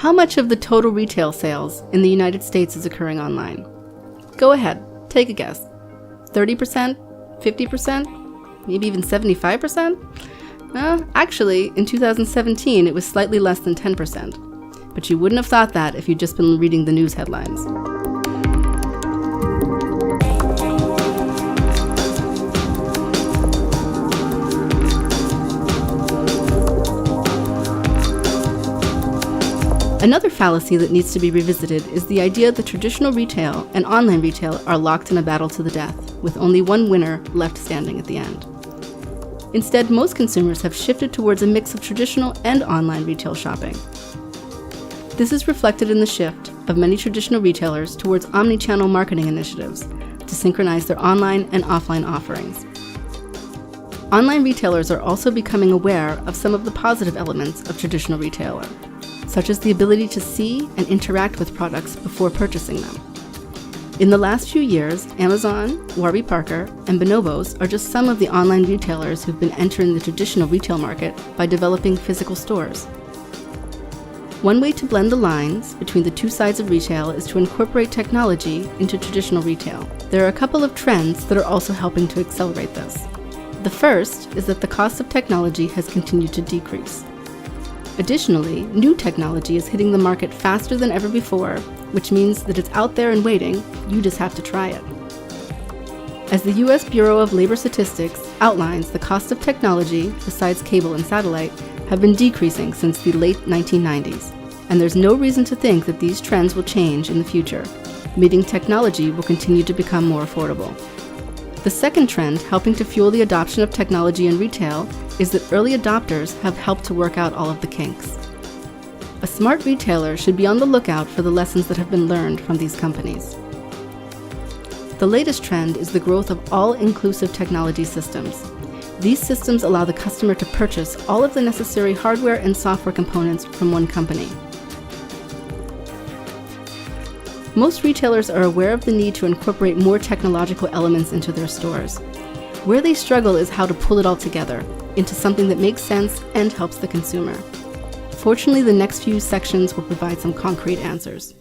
How much of the total retail sales in the United States is occurring online? Go ahead, take a guess. 30%? 50%? Maybe even 75%? Actually, in 2017, it was slightly less than 10%. But you wouldn't have thought that if you'd just been reading the news headlines. Another fallacy that needs to be revisited is the idea that traditional retail and online retail are locked in a battle to the death, with only one winner left standing at the end. Instead, most consumers have shifted towards a mix of traditional and online retail shopping. This is reflected in the shift of many traditional retailers towards omni-channel marketing initiatives to synchronize their online and offline offerings. Online retailers are also becoming aware of some of the positive elements of traditional retailer, such as the ability to see and interact with products before purchasing them. In the last few years, Amazon, Warby Parker, and Bonobos are just some of the online retailers who've been entering the traditional retail market by developing physical stores. One way to blend the lines between the two sides of retail is to incorporate technology into traditional retail. There are a couple of trends that are also helping to accelerate this. The first is that the cost of technology has continued to decrease. Additionally, new technology is hitting the market faster than ever before, which means that it's out there and waiting, you just have to try it. As the U.S. Bureau of Labor Statistics outlines, the cost of technology, besides cable and satellite, have been decreasing since the late 1990s, and there's no reason to think that these trends will change in the future, meaning technology will continue to become more affordable. The second trend helping to fuel the adoption of technology in retail is that early adopters have helped to work out all of the kinks. A smart retailer should be on the lookout for the lessons that have been learned from these companies. The latest trend is the growth of all-inclusive technology systems. These systems allow the customer to purchase all of the necessary hardware and software components from one company. Most retailers are aware of the need to incorporate more technological elements into their stores. Where they struggle is how to pull it all together into something that makes sense and helps the consumer. Fortunately, the next few sections will provide some concrete answers.